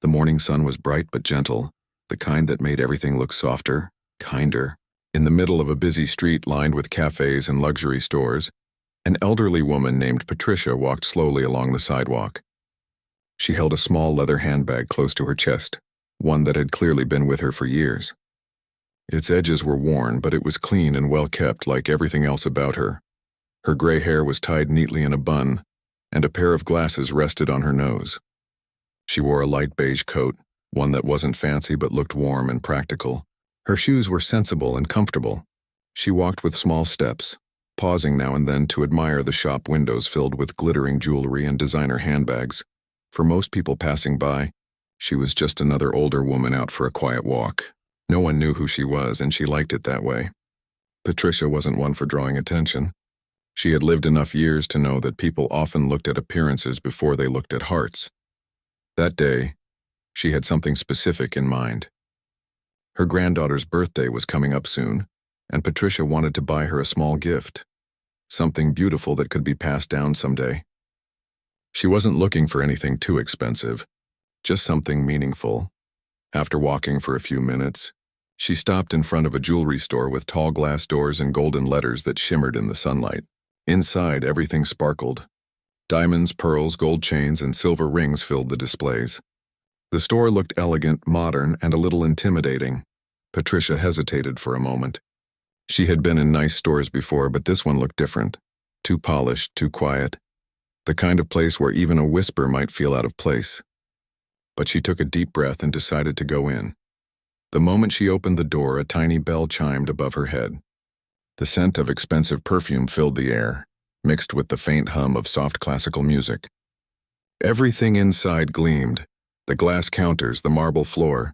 The morning sun was bright but gentle, the kind that made everything look softer, kinder. In the middle of a busy street lined with cafes and luxury stores, an elderly woman named Patricia walked slowly along the sidewalk. She held a small leather handbag close to her chest, one that had clearly been with her for years. Its edges were worn, but it was clean and well kept like everything else about her. Her gray hair was tied neatly in a bun, and a pair of glasses rested on her nose. She wore a light beige coat, one that wasn't fancy but looked warm and practical. Her shoes were sensible and comfortable. She walked with small steps, pausing now and then to admire the shop windows filled with glittering jewelry and designer handbags. For most people passing by, she was just another older woman out for a quiet walk. No one knew who she was, and she liked it that way. Patricia wasn't one for drawing attention. She had lived enough years to know that people often looked at appearances before they looked at hearts. That day, she had something specific in mind. Her granddaughter's birthday was coming up soon, and Patricia wanted to buy her a small gift, something beautiful that could be passed down someday. She wasn't looking for anything too expensive, just something meaningful. After walking for a few minutes, she stopped in front of a jewelry store with tall glass doors and golden letters that shimmered in the sunlight. Inside, everything sparkled. Diamonds, pearls, gold chains, and silver rings filled the displays. The store looked elegant, modern, and a little intimidating. Patricia hesitated for a moment. She had been in nice stores before, but this one looked different. Too polished, too quiet. The kind of place where even a whisper might feel out of place. But she took a deep breath and decided to go in. The moment she opened the door, a tiny bell chimed above her head. The scent of expensive perfume filled the air, mixed with the faint hum of soft classical music. Everything inside gleamed, the glass counters, the marble floor.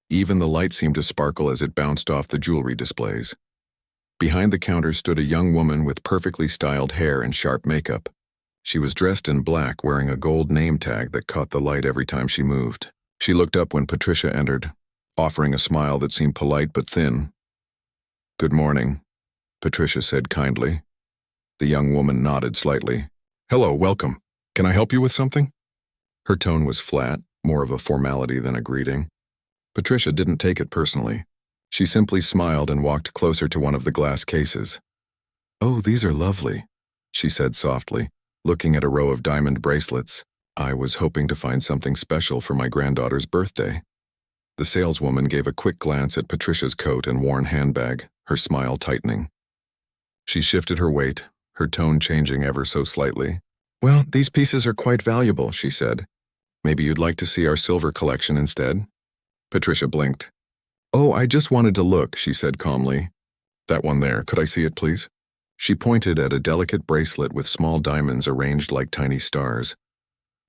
Even the light seemed to sparkle as it bounced off the jewelry displays. Behind the counter stood a young woman with perfectly styled hair and sharp makeup. She was dressed in black, wearing a gold name tag that caught the light every time she moved. She looked up when Patricia entered, offering a smile that seemed polite but thin. "Good morning," Patricia said kindly. The young woman nodded slightly. "Hello, welcome. Can I help you with something?" Her tone was flat, more of a formality than a greeting. Patricia didn't take it personally. She simply smiled and walked closer to one of the glass cases. "Oh, these are lovely," she said softly, looking at a row of diamond bracelets. "I was hoping to find something special for my granddaughter's birthday." The saleswoman gave a quick glance at Patricia's coat and worn handbag, her smile tightening. She shifted her weight, her tone changing ever so slightly. "Well, these pieces are quite valuable," she said. "Maybe you'd like to see our silver collection instead?" Patricia blinked. "Oh, I just wanted to look," she said calmly. "That one there, could I see it, please?" She pointed at a delicate bracelet with small diamonds arranged like tiny stars.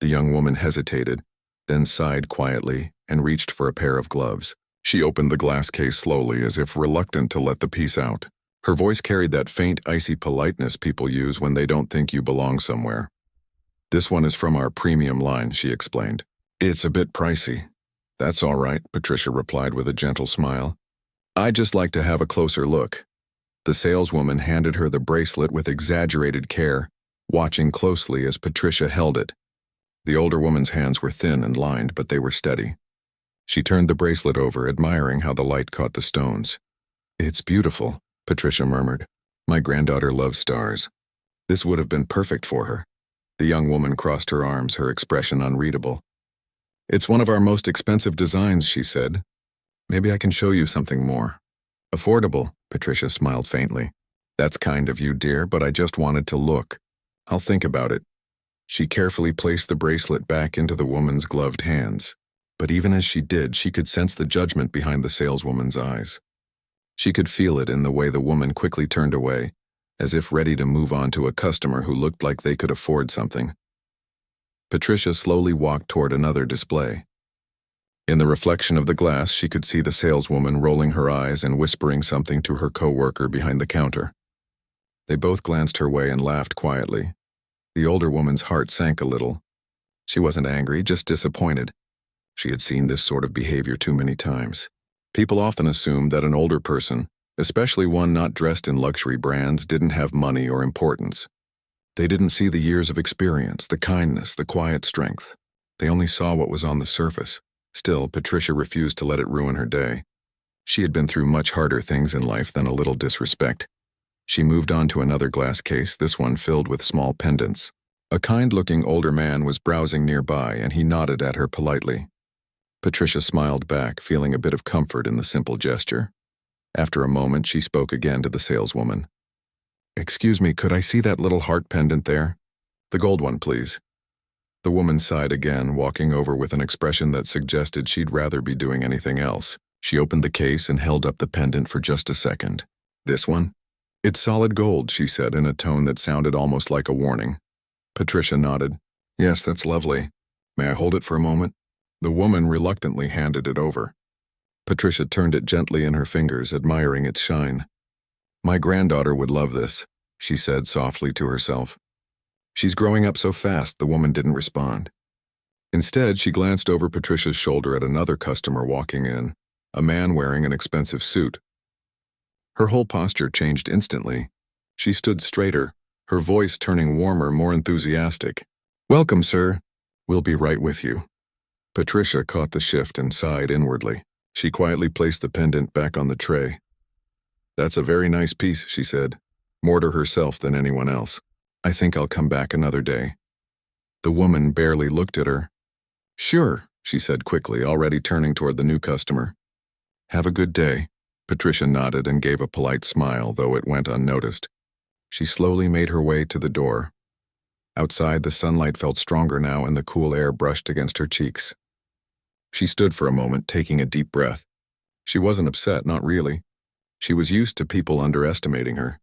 The young woman hesitated, then sighed quietly and reached for a pair of gloves. She opened the glass case slowly, as if reluctant to let the piece out. Her voice carried that faint, icy politeness people use when they don't think you belong somewhere. "This one is from our premium line," she explained. "It's a bit pricey." "That's all right," Patricia replied with a gentle smile. "I'd just like to have a closer look." The saleswoman handed her the bracelet with exaggerated care, watching closely as Patricia held it. The older woman's hands were thin and lined, but they were steady. She turned the bracelet over, admiring how the light caught the stones. "It's beautiful," Patricia murmured. "My granddaughter loves stars. This would have been perfect for her." The young woman crossed her arms, her expression unreadable. "It's one of our most expensive designs," she said. "Maybe I can show you something more." "Affordable," Patricia smiled faintly. "That's kind of you, dear, but I just wanted to look. I'll think about it." She carefully placed the bracelet back into the woman's gloved hands. But even as she did, she could sense the judgment behind the saleswoman's eyes. She could feel it in the way the woman quickly turned away, as if ready to move on to a customer who looked like they could afford something. Patricia slowly walked toward another display. In the reflection of the glass, she could see the saleswoman rolling her eyes and whispering something to her coworker behind the counter. They both glanced her way and laughed quietly. The older woman's heart sank a little. She wasn't angry, just disappointed. She had seen this sort of behavior too many times. People often assumed that an older person, especially one not dressed in luxury brands, didn't have money or importance. They didn't see the years of experience, the kindness, the quiet strength. They only saw what was on the surface. Still, Patricia refused to let it ruin her day. She had been through much harder things in life than a little disrespect. She moved on to another glass case, this one filled with small pendants. A kind-looking older man was browsing nearby, and he nodded at her politely. Patricia smiled back, feeling a bit of comfort in the simple gesture. After a moment, she spoke again to the saleswoman. "Excuse me, could I see that little heart pendant there? The gold one, please." The woman sighed again, walking over with an expression that suggested she'd rather be doing anything else. She opened the case and held up the pendant for just a second. "This one?" "It's solid gold," she said in a tone that sounded almost like a warning. Patricia nodded. "Yes, that's lovely. May I hold it for a moment?" The woman reluctantly handed it over. Patricia turned it gently in her fingers, admiring its shine. "My granddaughter would love this," she said softly to herself. "She's growing up so fast," the woman didn't respond. Instead, she glanced over Patricia's shoulder at another customer walking in, a man wearing an expensive suit. Her whole posture changed instantly. She stood straighter, her voice turning warmer, more enthusiastic. "Welcome, sir. We'll be right with you." Patricia caught the shift and sighed inwardly. She quietly placed the pendant back on the tray. "That's a very nice piece," she said, more to herself than anyone else. "I think I'll come back another day." The woman barely looked at her. "Sure," she said quickly, already turning toward the new customer. "Have a good day." Patricia nodded and gave a polite smile, though it went unnoticed. She slowly made her way to the door. Outside, the sunlight felt stronger now and the cool air brushed against her cheeks. She stood for a moment, taking a deep breath. She wasn't upset, not really. She was used to people underestimating her.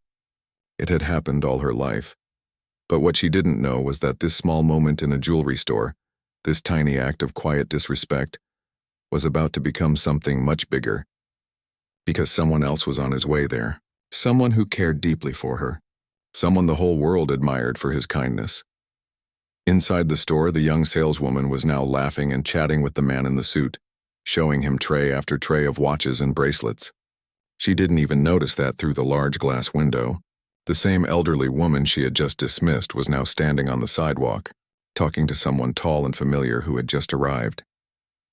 It had happened all her life. But what she didn't know was that this small moment in a jewelry store, this tiny act of quiet disrespect, was about to become something much bigger. Because someone else was on his way there. Someone who cared deeply for her. Someone the whole world admired for his kindness. Inside the store, the young saleswoman was now laughing and chatting with the man in the suit, showing him tray after tray of watches and bracelets. She didn't even notice that through the large glass window. The same elderly woman she had just dismissed was now standing on the sidewalk, talking to someone tall and familiar who had just arrived.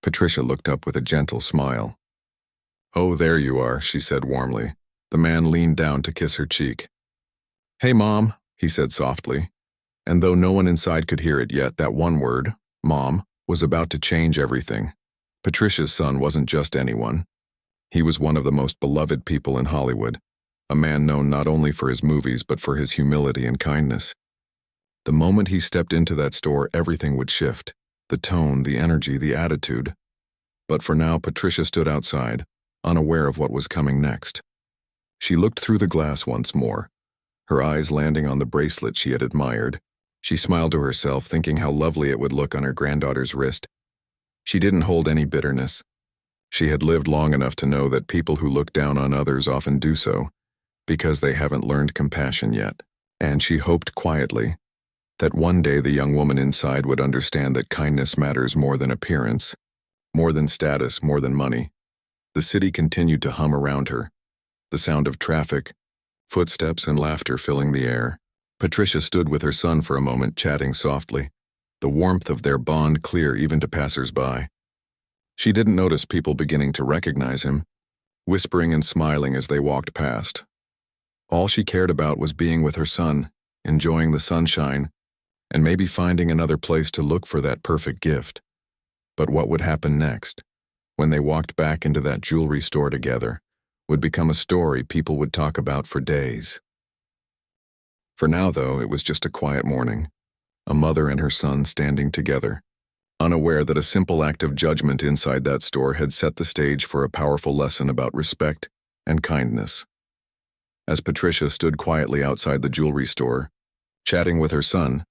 Patricia looked up with a gentle smile. "Oh, there you are," she said warmly. The man leaned down to kiss her cheek. "Hey, Mom," he said softly. And though no one inside could hear it yet, that one word, Mom, was about to change everything. Patricia's son wasn't just anyone. He was one of the most beloved people in Hollywood, a man known not only for his movies but for his humility and kindness. The moment he stepped into that store, everything would shift. The tone, the energy, the attitude. But for now, Patricia stood outside, unaware of what was coming next. She looked through the glass once more, her eyes landing on the bracelet she had admired. She smiled to herself, thinking how lovely it would look on her granddaughter's wrist. She didn't hold any bitterness. She had lived long enough to know that people who look down on others often do so because they haven't learned compassion yet. And she hoped quietly that one day the young woman inside would understand that kindness matters more than appearance, more than status, more than money. The city continued to hum around her, the sound of traffic, footsteps and laughter filling the air. Patricia stood with her son for a moment, chatting softly, the warmth of their bond clear even to passers-by. She didn't notice people beginning to recognize him, whispering and smiling as they walked past. All she cared about was being with her son, enjoying the sunshine, and maybe finding another place to look for that perfect gift. But what would happen next, when they walked back into that jewelry store together, would become a story people would talk about for days. For now, though, it was just a quiet morning, a mother and her son standing together, unaware that a simple act of judgment inside that store had set the stage for a powerful lesson about respect and kindness. As Patricia stood quietly outside the jewelry store, chatting with her son,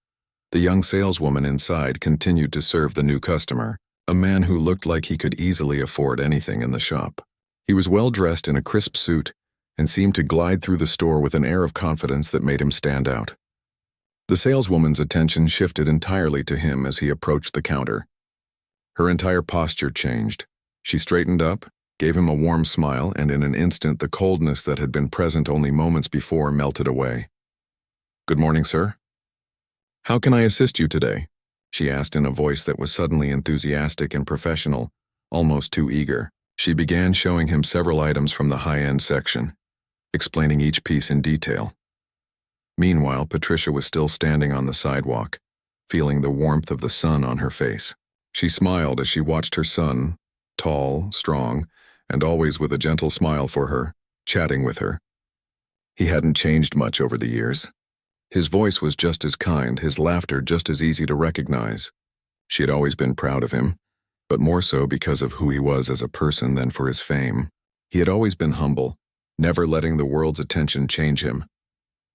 the young saleswoman inside continued to serve the new customer, a man who looked like he could easily afford anything in the shop. He was well dressed in a crisp suit and seemed to glide through the store with an air of confidence that made him stand out. The saleswoman's attention shifted entirely to him as he approached the counter. Her entire posture changed. She straightened up, gave him a warm smile, and in an instant the coldness that had been present only moments before melted away. "Good morning, sir. How can I assist you today?" she asked in a voice that was suddenly enthusiastic and professional, almost too eager. She began showing him several items from the high-end section, explaining each piece in detail. Meanwhile, Patricia was still standing on the sidewalk, feeling the warmth of the sun on her face. She smiled as she watched her son, tall, strong, and always with a gentle smile for her, chatting with her. He hadn't changed much over the years. His voice was just as kind, his laughter just as easy to recognize. She had always been proud of him, but more so because of who he was as a person than for his fame. He had always been humble, never letting the world's attention change him.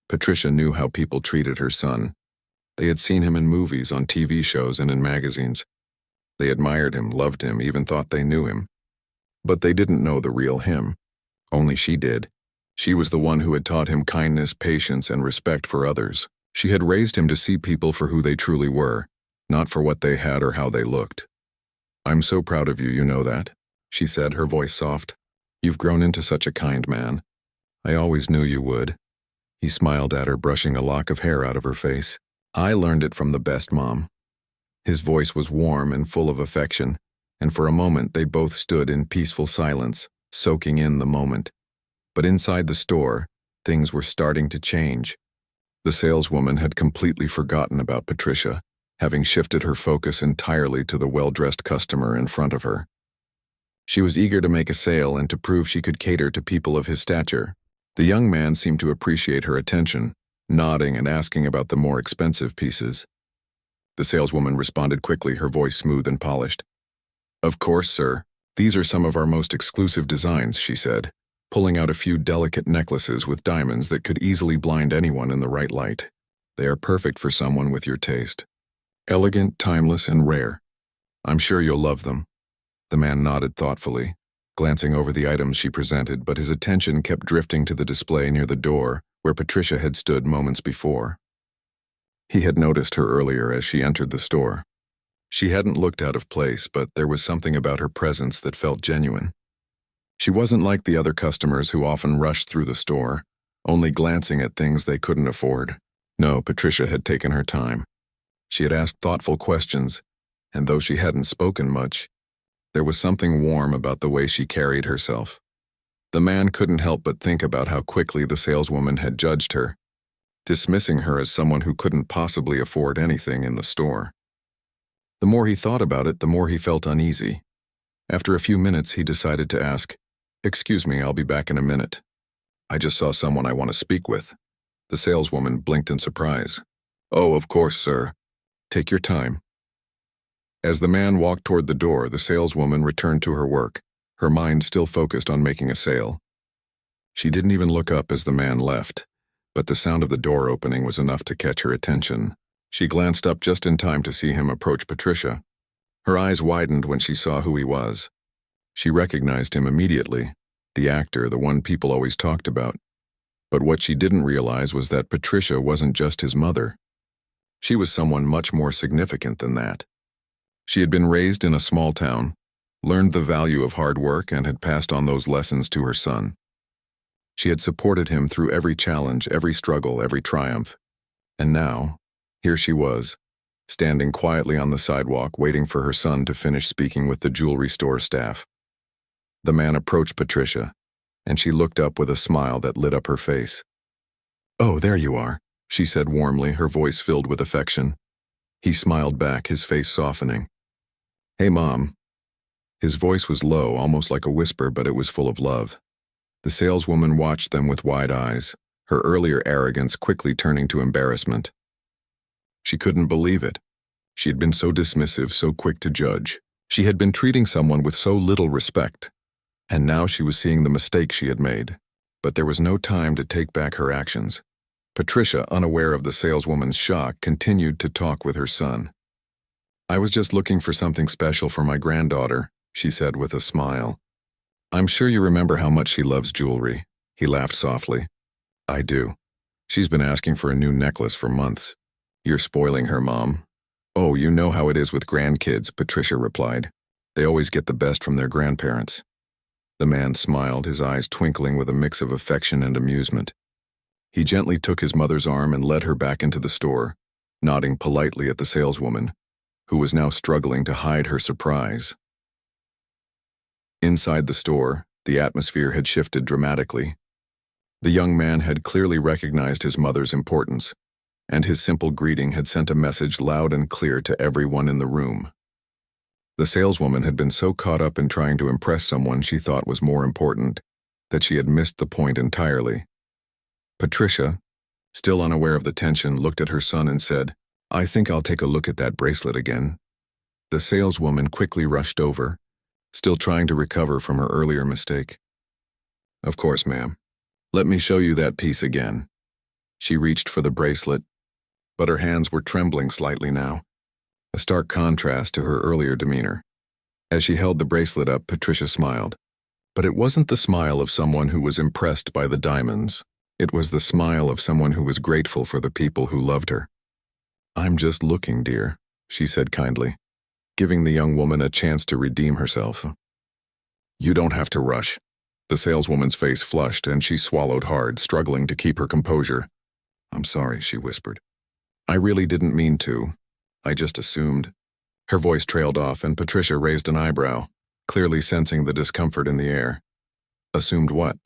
Patricia knew how people treated her son. They had seen him in movies, on TV shows, and in magazines. They admired him, loved him, even thought they knew him. But they didn't know the real him. Only she did. She was the one who had taught him kindness, patience, and respect for others. She had raised him to see people for who they truly were, not for what they had or how they looked. "I'm so proud of you, you know that," she said, her voice soft. "You've grown into such a kind man. I always knew you would." He smiled at her, brushing a lock of hair out of her face. "I learned it from the best mom." His voice was warm and full of affection, and for a moment they both stood in peaceful silence, soaking in the moment. But inside the store, things were starting to change. The saleswoman had completely forgotten about Patricia, having shifted her focus entirely to the well-dressed customer in front of her. She was eager to make a sale and to prove she could cater to people of his stature. The young man seemed to appreciate her attention, nodding and asking about the more expensive pieces. The saleswoman responded quickly, her voice smooth and polished. "Of course, sir. These are some of our most exclusive designs," she said, pulling out a few delicate necklaces with diamonds that could easily blind anyone in the right light. "They are perfect for someone with your taste. Elegant, timeless, and rare. I'm sure you'll love them." The man nodded thoughtfully, glancing over the items she presented, but his attention kept drifting to the display near the door, where Patricia had stood moments before. He had noticed her earlier as she entered the store. She hadn't looked out of place, but there was something about her presence that felt genuine. She wasn't like the other customers who often rushed through the store, only glancing at things they couldn't afford. No, Patricia had taken her time. She had asked thoughtful questions, and though she hadn't spoken much, there was something warm about the way she carried herself. The man couldn't help but think about how quickly the saleswoman had judged her, dismissing her as someone who couldn't possibly afford anything in the store. The more he thought about it, the more he felt uneasy. After a few minutes, he decided to ask, "Excuse me, I'll be back in a minute. I just saw someone I want to speak with." The saleswoman blinked in surprise. "Oh, of course, sir. Take your time." As the man walked toward the door, the saleswoman returned to her work, her mind still focused on making a sale. She didn't even look up as the man left, but the sound of the door opening was enough to catch her attention. She glanced up just in time to see him approach Patricia. Her eyes widened when she saw who he was. She recognized him immediately, the actor, the one people always talked about. But what she didn't realize was that Patricia wasn't just his mother. She was someone much more significant than that. She had been raised in a small town, learned the value of hard work, and had passed on those lessons to her son. She had supported him through every challenge, every struggle, every triumph. And now, here she was, standing quietly on the sidewalk, waiting for her son to finish speaking with the jewelry store staff. The man approached Patricia, and she looked up with a smile that lit up her face. "Oh, there you are," she said warmly, her voice filled with affection. He smiled back, his face softening. "Hey, Mom." His voice was low, almost like a whisper, but it was full of love. The saleswoman watched them with wide eyes, her earlier arrogance quickly turning to embarrassment. She couldn't believe it. She had been so dismissive, so quick to judge. She had been treating someone with so little respect. And now she was seeing the mistake she had made. But there was no time to take back her actions. Patricia, unaware of the saleswoman's shock, continued to talk with her son. "I was just looking for something special for my granddaughter," she said with a smile. "I'm sure you remember how much she loves jewelry." He laughed softly. "I do. She's been asking for a new necklace for months." "You're spoiling her, Mom." "Oh, you know how it is with grandkids," Patricia replied. "They always get the best from their grandparents." The man smiled, his eyes twinkling with a mix of affection and amusement. He gently took his mother's arm and led her back into the store, nodding politely at the saleswoman, who was now struggling to hide her surprise. Inside the store, the atmosphere had shifted dramatically. The young man had clearly recognized his mother's importance, and his simple greeting had sent a message loud and clear to everyone in the room. The saleswoman had been so caught up in trying to impress someone she thought was more important that she had missed the point entirely. Patricia, still unaware of the tension, looked at her son and said, "I think I'll take a look at that bracelet again." The saleswoman quickly rushed over, still trying to recover from her earlier mistake. "Of course, ma'am. Let me show you that piece again." She reached for the bracelet, but her hands were trembling slightly now, a stark contrast to her earlier demeanor. As she held the bracelet up, Patricia smiled. But it wasn't the smile of someone who was impressed by the diamonds. It was the smile of someone who was grateful for the people who loved her. "I'm just looking, dear," she said kindly, giving the young woman a chance to redeem herself. "You don't have to rush." The saleswoman's face flushed, and she swallowed hard, struggling to keep her composure. "I'm sorry," she whispered. "I really didn't mean to. I just assumed." Her voice trailed off, and Patricia raised an eyebrow, clearly sensing the discomfort in the air. "Assumed what?"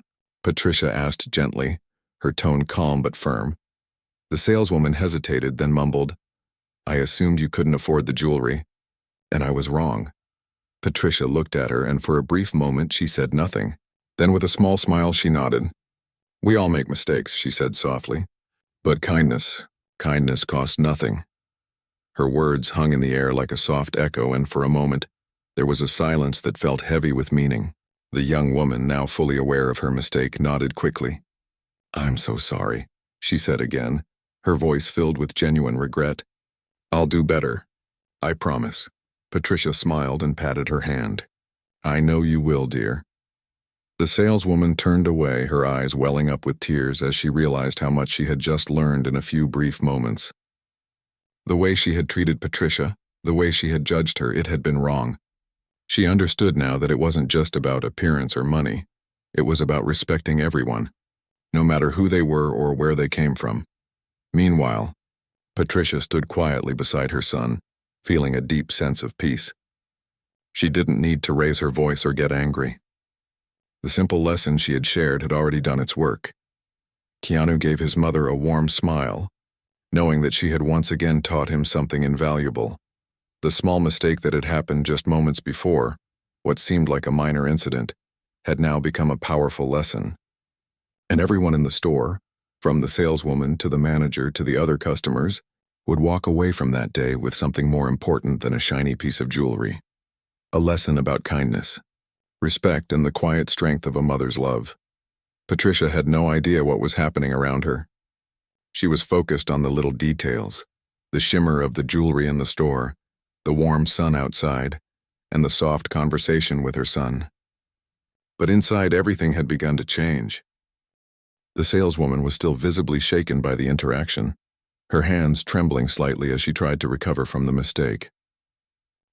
Patricia asked gently, her tone calm but firm. The saleswoman hesitated, then mumbled, "I assumed you couldn't afford the jewelry, and I was wrong." Patricia looked at her, and for a brief moment she said nothing. Then with a small smile she nodded. "We all make mistakes," she said softly. "But kindness costs nothing." Her words hung in the air like a soft echo, and for a moment, there was a silence that felt heavy with meaning. The young woman, now fully aware of her mistake, nodded quickly. "I'm so sorry," she said again, her voice filled with genuine regret. "I'll do better. I promise." Patricia smiled and patted her hand. "I know you will, dear." The saleswoman turned away, her eyes welling up with tears as she realized how much she had just learned in a few brief moments. The way she had treated Patricia, the way she had judged her, it had been wrong. She understood now that it wasn't just about appearance or money. It was about respecting everyone, no matter who they were or where they came from. Meanwhile, Patricia stood quietly beside her son, feeling a deep sense of peace. She didn't need to raise her voice or get angry. The simple lesson she had shared had already done its work. Keanu gave his mother a warm smile, knowing that she had once again taught him something invaluable. The small mistake that had happened just moments before, what seemed like a minor incident, had now become a powerful lesson. And everyone in the store, from the saleswoman to the manager to the other customers, would walk away from that day with something more important than a shiny piece of jewelry. A lesson about kindness, respect, and the quiet strength of a mother's love. Patricia had no idea what was happening around her. She was focused on the little details, the shimmer of the jewelry in the store, the warm sun outside, and the soft conversation with her son. But inside, everything had begun to change. The saleswoman was still visibly shaken by the interaction, her hands trembling slightly as she tried to recover from the mistake.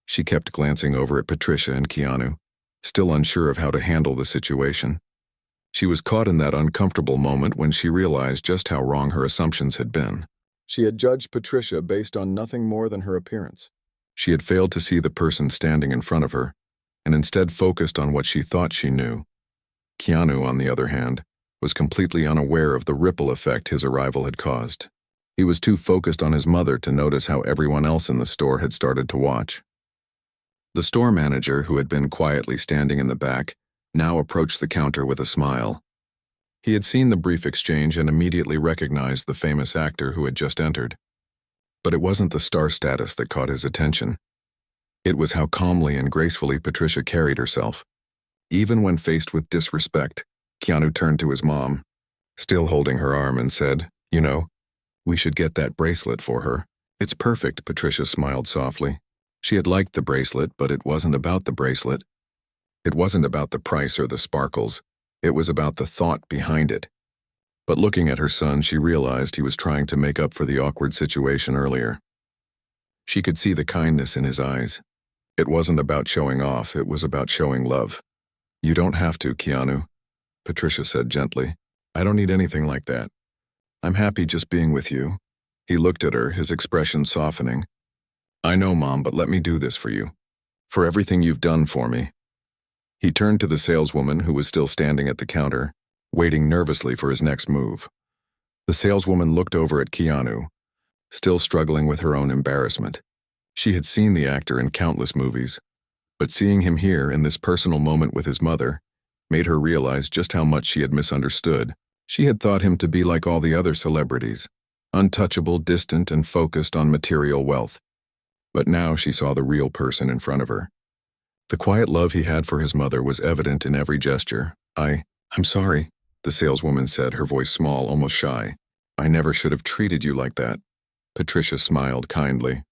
She kept glancing over at Patricia and Keanu, still unsure of how to handle the situation. She was caught in that uncomfortable moment when she realized just how wrong her assumptions had been. She had judged Patricia based on nothing more than her appearance. She had failed to see the person standing in front of her, and instead focused on what she thought she knew. Keanu, on the other hand, was completely unaware of the ripple effect his arrival had caused. He was too focused on his mother to notice how everyone else in the store had started to watch. The store manager, who had been quietly standing in the back, now approached the counter with a smile. He had seen the brief exchange and immediately recognized the famous actor who had just entered. But it wasn't the star status that caught his attention. It was how calmly and gracefully Patricia carried herself. Even when faced with disrespect, Keanu turned to his mom, still holding her arm, and said, "You know, we should get that bracelet for her." "It's perfect," Patricia smiled softly. She had liked the bracelet, but it wasn't about the bracelet. It wasn't about the price or the sparkles. It was about the thought behind it. But looking at her son, she realized he was trying to make up for the awkward situation earlier. She could see the kindness in his eyes. It wasn't about showing off, it was about showing love. "You don't have to, Keanu," Patricia said gently. "I don't need anything like that. I'm happy just being with you." He looked at her, his expression softening. "I know, Mom, but let me do this for you. For everything you've done for me." He turned to the saleswoman who was still standing at the counter, waiting nervously for his next move. The saleswoman looked over at Keanu, still struggling with her own embarrassment. She had seen the actor in countless movies, but seeing him here in this personal moment with his mother made her realize just how much she had misunderstood. She had thought him to be like all the other celebrities, untouchable, distant, and focused on material wealth. But now she saw the real person in front of her. The quiet love he had for his mother was evident in every gesture. I'm sorry, the saleswoman said, her voice small, almost shy. I never should have treated you like that. Patricia smiled kindly.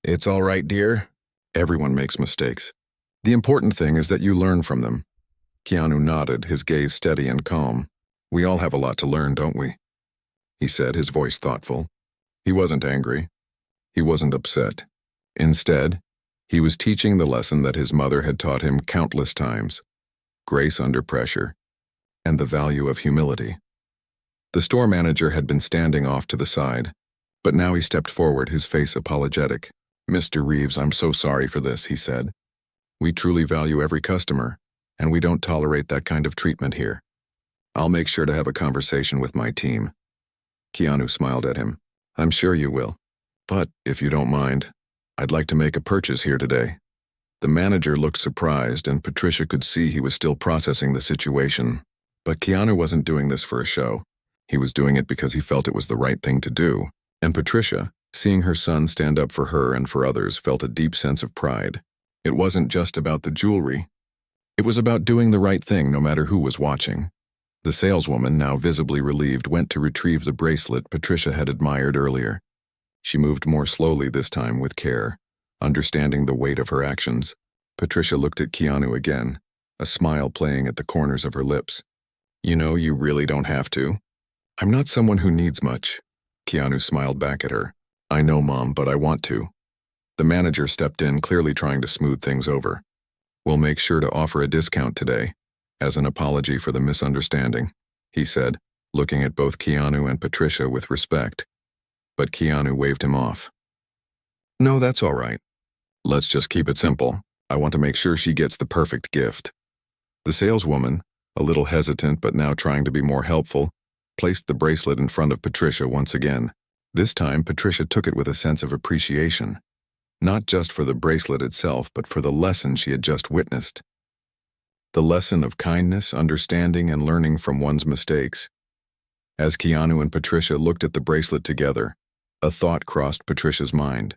It's all right, dear. Everyone makes mistakes. The important thing is that you learn from them. Keanu nodded, his gaze steady and calm. We all have a lot to learn, don't we? He said, his voice thoughtful. He wasn't angry. He wasn't upset. Instead, he was teaching the lesson that his mother had taught him countless times: grace under pressure, and the value of humility. The store manager had been standing off to the side, but now he stepped forward, his face apologetic. Mr. Reeves, I'm so sorry for this, he said. We truly value every customer, and we don't tolerate that kind of treatment here. I'll make sure to have a conversation with my team. Keanu smiled at him. I'm sure you will. But, if you don't mind, I'd like to make a purchase here today. The manager looked surprised, and Patricia could see he was still processing the situation. But Keanu wasn't doing this for a show. He was doing it because he felt it was the right thing to do. And Patricia, seeing her son stand up for her and for others, felt a deep sense of pride. It wasn't just about the jewelry. It was about doing the right thing no matter who was watching. The saleswoman, now visibly relieved, went to retrieve the bracelet Patricia had admired earlier. She moved more slowly this time, with care, understanding the weight of her actions. Patricia looked at Keanu again, a smile playing at the corners of her lips. You know, you really don't have to. I'm not someone who needs much. Keanu smiled back at her. I know, Mom, but I want to. The manager stepped in, clearly trying to smooth things over. We'll make sure to offer a discount today, as an apology for the misunderstanding, he said, looking at both Keanu and Patricia with respect. But Keanu waved him off. No, that's all right. Let's just keep it simple. I want to make sure she gets the perfect gift. The saleswoman, a little hesitant but now trying to be more helpful, placed the bracelet in front of Patricia once again. This time, Patricia took it with a sense of appreciation, not just for the bracelet itself, but for the lesson she had just witnessed. The lesson of kindness, understanding, and learning from one's mistakes. As Keanu and Patricia looked at the bracelet together, a thought crossed Patricia's mind.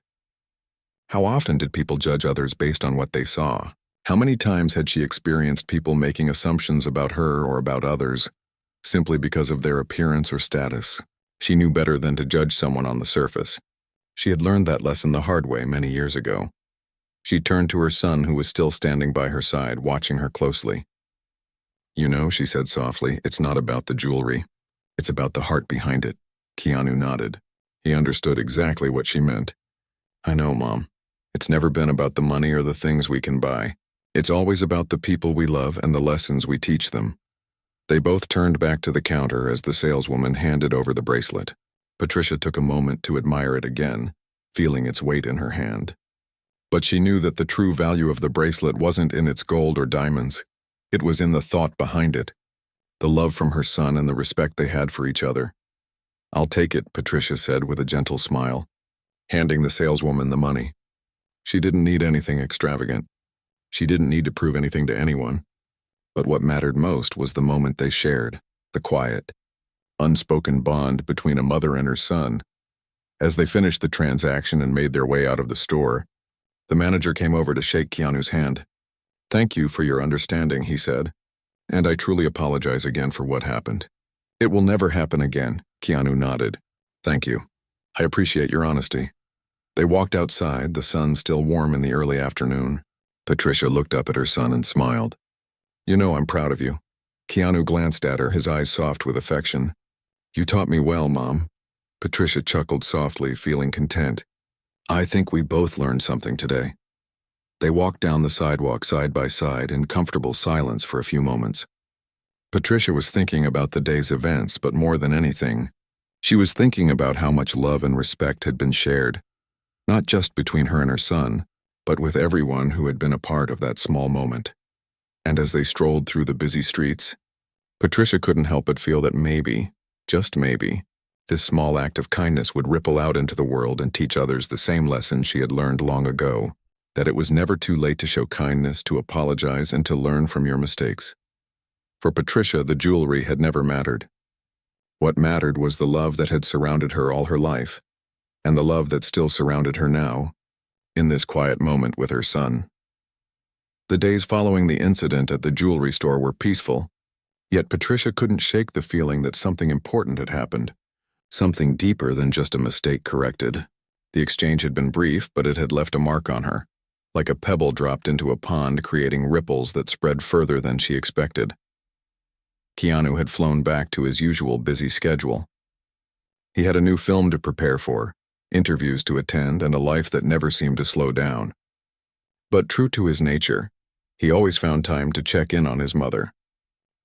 How often did people judge others based on what they saw? How many times had she experienced people making assumptions about her or about others, simply because of their appearance or status? She knew better than to judge someone on the surface. She had learned that lesson the hard way many years ago. She turned to her son, who was still standing by her side, watching her closely. You know, she said softly, it's not about the jewelry. It's about the heart behind it. Keanu nodded. He understood exactly what she meant. I know, Mom. It's never been about the money or the things we can buy. It's always about the people we love and the lessons we teach them. They both turned back to the counter as the saleswoman handed over the bracelet. Patricia took a moment to admire it again, feeling its weight in her hand. But she knew that the true value of the bracelet wasn't in its gold or diamonds. It was in the thought behind it, the love from her son and the respect they had for each other. I'll take it, Patricia said with a gentle smile, handing the saleswoman the money. She didn't need anything extravagant. She didn't need to prove anything to anyone. But what mattered most was the moment they shared, the quiet, unspoken bond between a mother and her son. As they finished the transaction and made their way out of the store, the manager came over to shake Keanu's hand. Thank you for your understanding, he said, and I truly apologize again for what happened. It will never happen again, Keanu nodded. Thank you. I appreciate your honesty. They walked outside, the sun still warm in the early afternoon. Patricia looked up at her son and smiled. You know I'm proud of you. Keanu glanced at her, his eyes soft with affection. You taught me well, Mom. Patricia chuckled softly, feeling content. I think we both learned something today. They walked down the sidewalk side by side in comfortable silence for a few moments. Patricia was thinking about the day's events, but more than anything, she was thinking about how much love and respect had been shared, not just between her and her son, but with everyone who had been a part of that small moment. And as they strolled through the busy streets, Patricia couldn't help but feel that maybe, just maybe, this small act of kindness would ripple out into the world and teach others the same lesson she had learned long ago, that it was never too late to show kindness, to apologize, and to learn from your mistakes. For Patricia, the jewelry had never mattered. What mattered was the love that had surrounded her all her life, and the love that still surrounded her now, in this quiet moment with her son. The days following the incident at the jewelry store were peaceful, yet Patricia couldn't shake the feeling that something important had happened, something deeper than just a mistake corrected. The exchange had been brief, but it had left a mark on her, like a pebble dropped into a pond, creating ripples that spread further than she expected. Keanu had flown back to his usual busy schedule. He had a new film to prepare for, interviews to attend, and a life that never seemed to slow down. But true to his nature, he always found time to check in on his mother.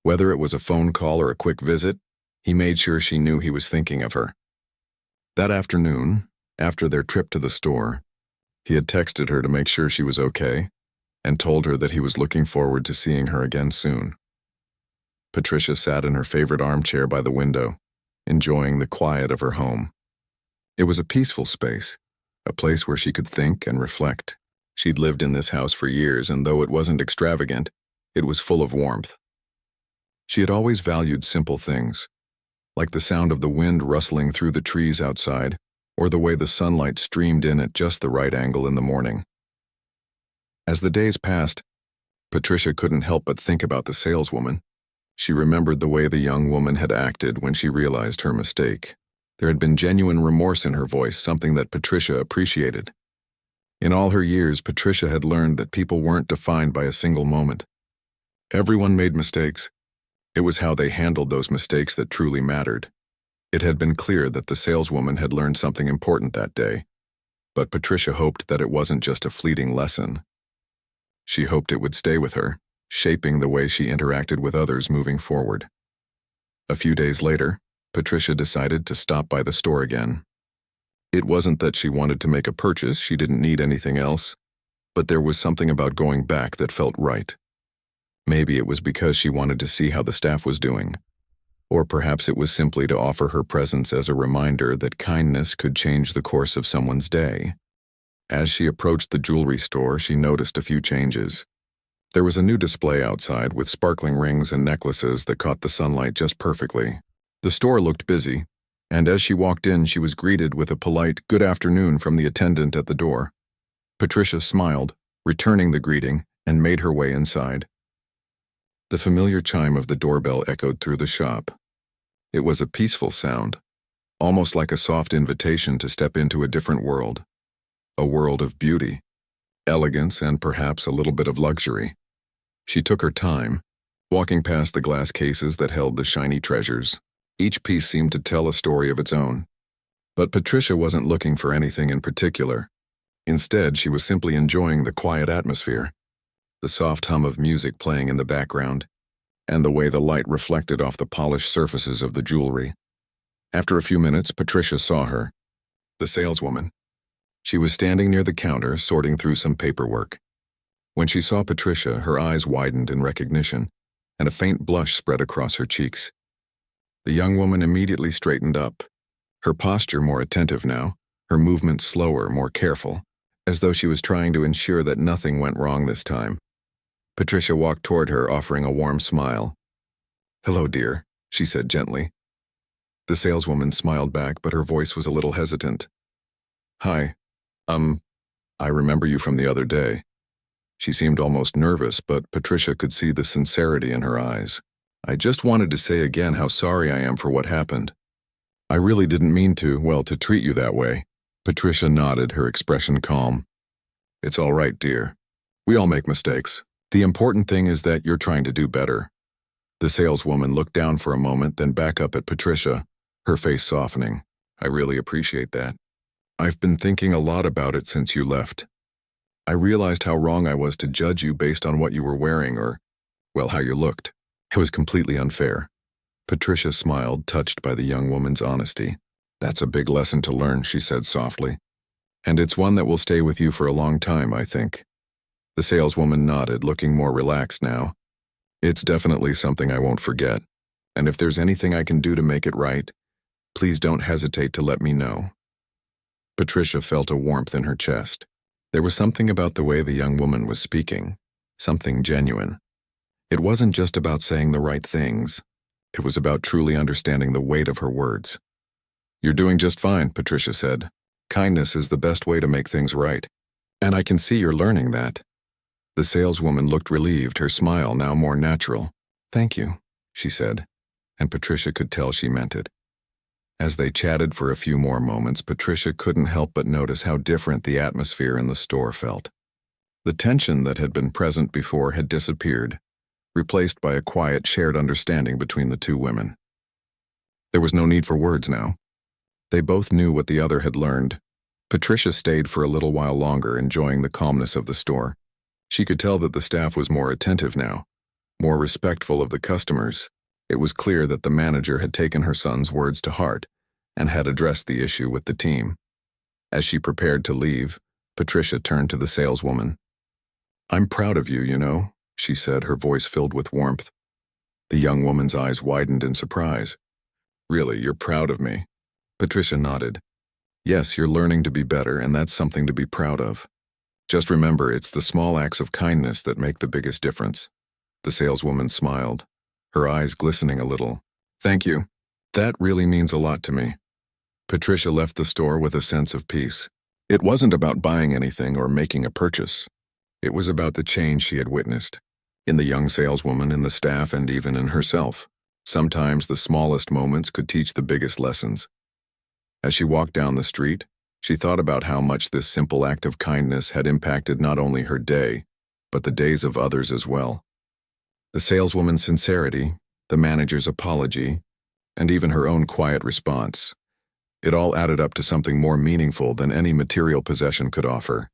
Whether it was a phone call or a quick visit, he made sure she knew he was thinking of her. That afternoon, after their trip to the store, he had texted her to make sure she was okay and told her that he was looking forward to seeing her again soon. Patricia sat in her favorite armchair by the window, enjoying the quiet of her home. It was a peaceful space, a place where she could think and reflect. She'd lived in this house for years, and though it wasn't extravagant, it was full of warmth. She had always valued simple things, like the sound of the wind rustling through the trees outside, or the way the sunlight streamed in at just the right angle in the morning. As the days passed, Patricia couldn't help but think about the saleswoman. She remembered the way the young woman had acted when she realized her mistake. There had been genuine remorse in her voice, something that Patricia appreciated. In all her years, Patricia had learned that people weren't defined by a single moment. Everyone made mistakes. It was how they handled those mistakes that truly mattered. It had been clear that the saleswoman had learned something important that day, but Patricia hoped that it wasn't just a fleeting lesson. She hoped it would stay with her, shaping the way she interacted with others moving forward. A few days later, Patricia decided to stop by the store again. It wasn't that she wanted to make a purchase, she didn't need anything else, but there was something about going back that felt right. Maybe it was because she wanted to see how the staff was doing, or perhaps it was simply to offer her presence as a reminder that kindness could change the course of someone's day. As she approached the jewelry store, she noticed a few changes. There was a new display outside with sparkling rings and necklaces that caught the sunlight just perfectly. The store looked busy, and as she walked in, she was greeted with a polite "good afternoon" from the attendant at the door. Patricia smiled, returning the greeting, and made her way inside. The familiar chime of the doorbell echoed through the shop. It was a peaceful sound, almost like a soft invitation to step into a different world. A world of beauty, elegance, and perhaps a little bit of luxury. She took her time, walking past the glass cases that held the shiny treasures. Each piece seemed to tell a story of its own. But Patricia wasn't looking for anything in particular. Instead, she was simply enjoying the quiet atmosphere, the soft hum of music playing in the background, and the way the light reflected off the polished surfaces of the jewelry. After a few minutes, Patricia saw her, the saleswoman. She was standing near the counter, sorting through some paperwork. When she saw Patricia, her eyes widened in recognition, and a faint blush spread across her cheeks. The young woman immediately straightened up, her posture more attentive now, her movements slower, more careful, as though she was trying to ensure that nothing went wrong this time. Patricia walked toward her, offering a warm smile. "Hello, dear," she said gently. The saleswoman smiled back, but her voice was a little hesitant. "Hi. I remember you from the other day." She seemed almost nervous, but Patricia could see the sincerity in her eyes. "I just wanted to say again how sorry I am for what happened. I really didn't mean to treat you that way." Patricia nodded, her expression calm. "It's all right, dear. We all make mistakes. The important thing is that you're trying to do better." The saleswoman looked down for a moment, then back up at Patricia, her face softening. "I really appreciate that. I've been thinking a lot about it since you left. I realized how wrong I was to judge you based on what you were wearing or, how you looked. It was completely unfair." Patricia smiled, touched by the young woman's honesty. "That's a big lesson to learn," she said softly. "And it's one that will stay with you for a long time, I think." The saleswoman nodded, looking more relaxed now, It's definitely something I won't forget. And if there's anything I can do to make it right, please don't hesitate to let me know. Patricia felt a warmth in her chest. There was something about the way the young woman was speaking, something genuine. It wasn't just about saying the right things. It was about truly understanding the weight of her words. "You're doing just fine," Patricia said. "Kindness is the best way to make things right. And I can see you're learning that." The saleswoman looked relieved, her smile now more natural. "Thank you," she said, and Patricia could tell she meant it. As they chatted for a few more moments, Patricia couldn't help but notice how different the atmosphere in the store felt. The tension that had been present before had disappeared, replaced by a quiet, shared understanding between the two women. There was no need for words now. They both knew what the other had learned. Patricia stayed for a little while longer, enjoying the calmness of the store. She could tell that the staff was more attentive now, more respectful of the customers. It was clear that the manager had taken her son's words to heart and had addressed the issue with the team. As she prepared to leave, Patricia turned to the saleswoman. "I'm proud of you, you know," she said, her voice filled with warmth. The young woman's eyes widened in surprise. "Really, you're proud of me?" Patricia nodded. "Yes, you're learning to be better, and that's something to be proud of. Just remember, it's the small acts of kindness that make the biggest difference." The saleswoman smiled, her eyes glistening a little. "Thank you. That really means a lot to me." Patricia left the store with a sense of peace. It wasn't about buying anything or making a purchase. It was about the change she had witnessed, in the young saleswoman, in the staff, and even in herself. Sometimes the smallest moments could teach the biggest lessons. As she walked down the street, she thought about how much this simple act of kindness had impacted not only her day, but the days of others as well. The saleswoman's sincerity, the manager's apology, and even her own quiet response. It all added up to something more meaningful than any material possession could offer.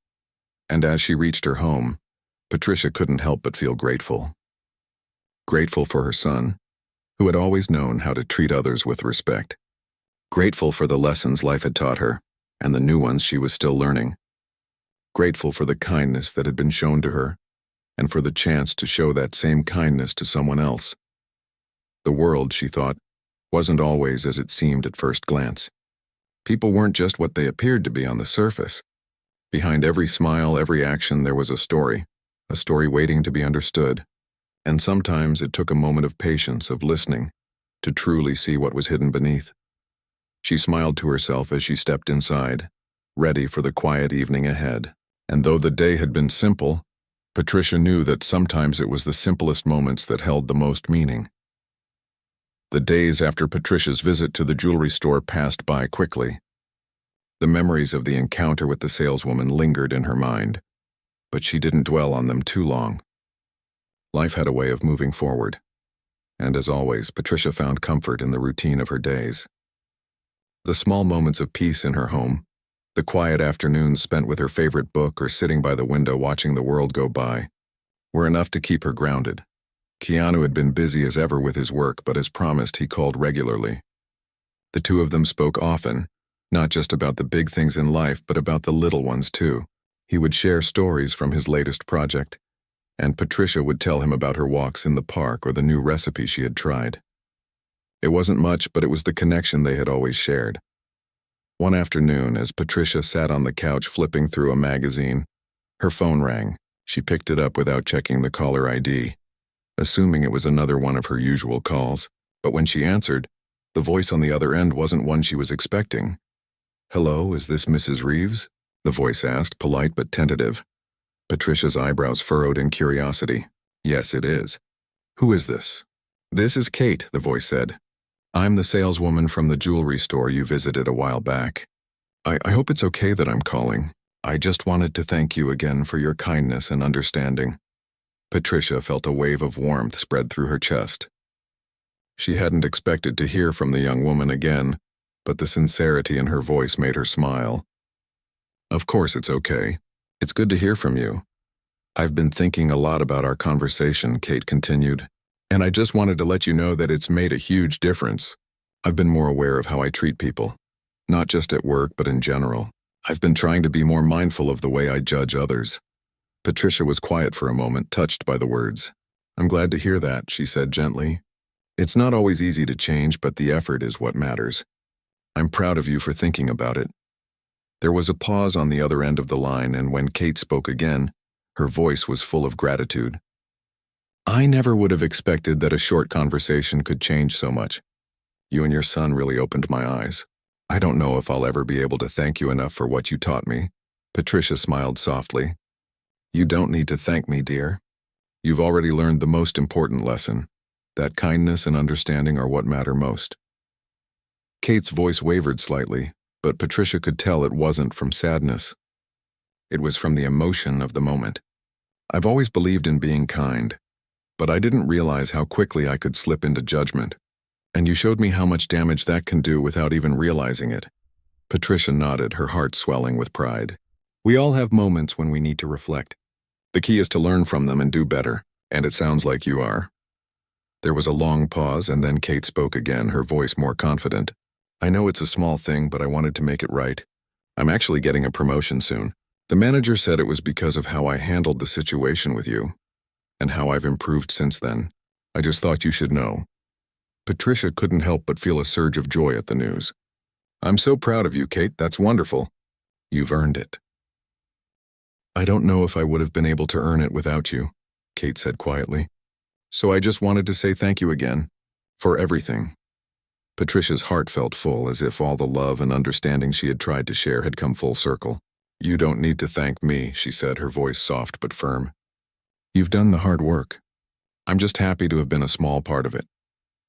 And as she reached her home, Patricia couldn't help but feel grateful. Grateful for her son, who had always known how to treat others with respect. Grateful for the lessons life had taught her, and the new ones she was still learning. Grateful for the kindness that had been shown to her, and for the chance to show that same kindness to someone else. The world, she thought, wasn't always as it seemed at first glance. People weren't just what they appeared to be on the surface. Behind every smile, every action, there was a story waiting to be understood. And sometimes it took a moment of patience, of listening, to truly see what was hidden beneath. She smiled to herself as she stepped inside, ready for the quiet evening ahead. And though the day had been simple, Patricia knew that sometimes it was the simplest moments that held the most meaning. The days after Patricia's visit to the jewelry store passed by quickly. The memories of the encounter with the saleswoman lingered in her mind, but she didn't dwell on them too long. Life had a way of moving forward, and as always, Patricia found comfort in the routine of her days. The small moments of peace in her home, the quiet afternoons spent with her favorite book or sitting by the window watching the world go by, were enough to keep her grounded. Keanu had been busy as ever with his work, but as promised, he called regularly. The two of them spoke often, not just about the big things in life, but about the little ones too. He would share stories from his latest project, and Patricia would tell him about her walks in the park or the new recipe she had tried. It wasn't much, but it was the connection they had always shared. One afternoon, as Patricia sat on the couch flipping through a magazine, her phone rang. She picked it up without checking the caller ID, assuming it was another one of her usual calls. But when she answered, the voice on the other end wasn't one she was expecting. "Hello, is this Mrs. Reeves?" the voice asked, polite but tentative. Patricia's eyebrows furrowed in curiosity. "Yes, it is." "Who is this?" "This is Kate," the voice said. "I'm the saleswoman from the jewelry store you visited a while back. I hope it's okay that I'm calling. I just wanted to thank you again for your kindness and understanding." Patricia felt a wave of warmth spread through her chest. She hadn't expected to hear from the young woman again, but the sincerity in her voice made her smile. "Of course it's okay. It's good to hear from you. I've been thinking a lot about our conversation," Kate continued, "and I just wanted to let you know that it's made a huge difference. I've been more aware of how I treat people, not just at work but in general. I've been trying to be more mindful of the way I judge others." Patricia was quiet for a moment, touched by the words. I'm glad to hear that, she said gently. It's not always easy to change, but the effort is what matters. I'm proud of you for thinking about it. There was a pause on the other end of the line, and when Kate spoke again, her voice was full of gratitude. I never would have expected that a short conversation could change so much. You and your son really opened my eyes. I don't know if I'll ever be able to thank you enough for what you taught me. Patricia smiled softly. You don't need to thank me, dear. You've already learned the most important lesson, that kindness and understanding are what matter most. Kate's voice wavered slightly, but Patricia could tell it wasn't from sadness. It was from the emotion of the moment. I've always believed in being kind, but I didn't realize how quickly I could slip into judgment. And you showed me how much damage that can do without even realizing it. Patricia nodded, her heart swelling with pride. We all have moments when we need to reflect. The key is to learn from them and do better, and it sounds like you are. There was a long pause, and then Kate spoke again, her voice more confident. I know it's a small thing, but I wanted to make it right. I'm actually getting a promotion soon. The manager said it was because of how I handled the situation with you, and how I've improved since then. I just thought you should know. Patricia couldn't help but feel a surge of joy at the news. I'm so proud of you, Kate. That's wonderful. You've earned it. I don't know if I would have been able to earn it without you, Kate said quietly. So I just wanted to say thank you again, for everything. Patricia's heart felt full, as if all the love and understanding she had tried to share had come full circle. You don't need to thank me, she said, her voice soft but firm. You've done the hard work. I'm just happy to have been a small part of it.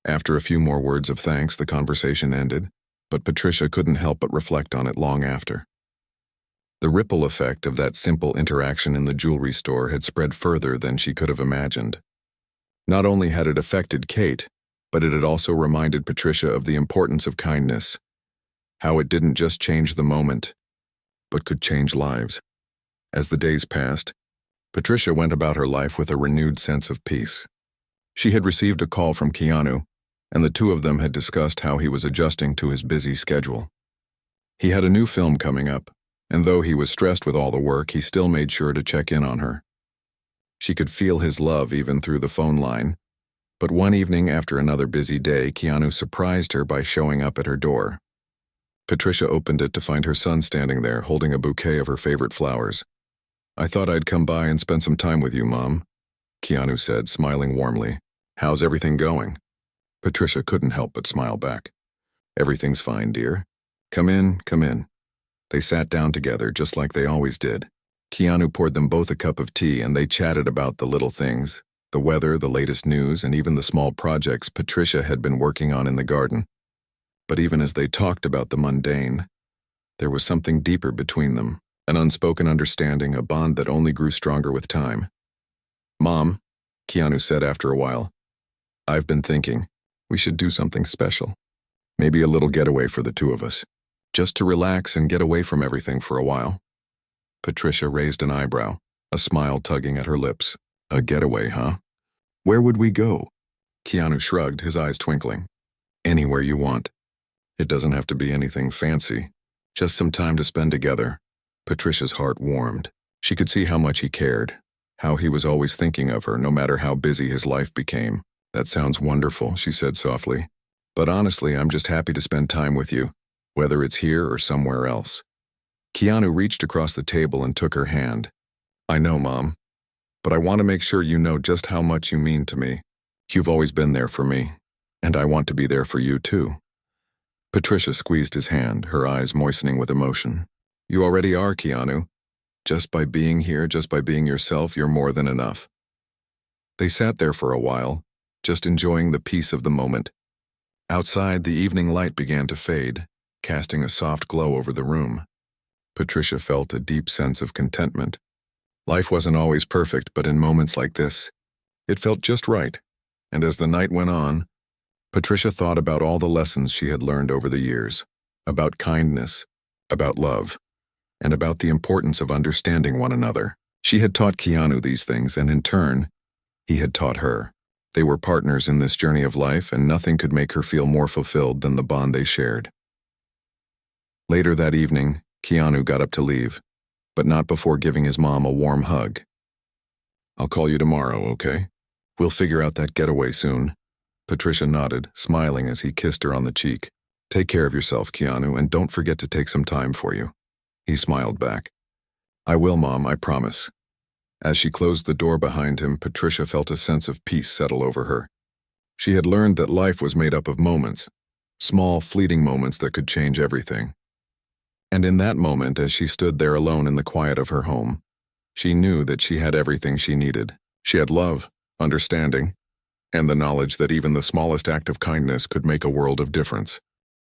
After a few more words of thanks, the conversation ended, but Patricia couldn't help but reflect on it long after. The ripple effect of that simple interaction in the jewelry store had spread further than she could have imagined. Not only had it affected Kate, but it had also reminded Patricia of the importance of kindness, how it didn't just change the moment, but could change lives. As the days passed, Patricia went about her life with a renewed sense of peace. She had received a call from Keanu, and the two of them had discussed how he was adjusting to his busy schedule. He had a new film coming up, and though he was stressed with all the work, he still made sure to check in on her. She could feel his love even through the phone line, but one evening after another busy day, Keanu surprised her by showing up at her door. Patricia opened it to find her son standing there, holding a bouquet of her favorite flowers. I thought I'd come by and spend some time with you, Mom, Keanu said, smiling warmly. How's everything going? Patricia couldn't help but smile back. Everything's fine, dear. Come in, come in. They sat down together just like they always did. Keanu poured them both a cup of tea, and they chatted about the little things, the weather, the latest news, and even the small projects Patricia had been working on in the garden. But even as they talked about the mundane, there was something deeper between them, an unspoken understanding, a bond that only grew stronger with time. Mom, Keanu said after a while, I've been thinking, we should do something special. Maybe a little getaway for the two of us. Just to relax and get away from everything for a while. Patricia raised an eyebrow, a smile tugging at her lips. A getaway, huh? Where would we go? Keanu shrugged, his eyes twinkling. Anywhere you want. It doesn't have to be anything fancy. Just some time to spend together. Patricia's heart warmed. She could see how much he cared, how he was always thinking of her, no matter how busy his life became. That sounds wonderful, she said softly. But honestly, I'm just happy to spend time with you, whether it's here or somewhere else. Keanu reached across the table and took her hand. I know, Mom, but I want to make sure you know just how much you mean to me. You've always been there for me, and I want to be there for you too. Patricia squeezed his hand, her eyes moistening with emotion. You already are, Keanu. Just by being here, just by being yourself, you're more than enough. They sat there for a while, just enjoying the peace of the moment. Outside, the evening light began to fade, casting a soft glow over the room. Patricia felt a deep sense of contentment. Life wasn't always perfect, but in moments like this, it felt just right. And as the night went on, Patricia thought about all the lessons she had learned over the years, about kindness, about love, and about the importance of understanding one another. She had taught Keanu these things, and in turn, he had taught her. They were partners in this journey of life, and nothing could make her feel more fulfilled than the bond they shared. Later that evening, Keanu got up to leave, but not before giving his mom a warm hug. I'll call you tomorrow, okay? We'll figure out that getaway soon. Patricia nodded, smiling as he kissed her on the cheek. Take care of yourself, Keanu, and don't forget to take some time for you. He smiled back. I will, Mom, I promise. As she closed the door behind him, Patricia felt a sense of peace settle over her. She had learned that life was made up of moments, small, fleeting moments that could change everything. And in that moment, as she stood there alone in the quiet of her home, she knew that she had everything she needed. She had love, understanding, and the knowledge that even the smallest act of kindness could make a world of difference.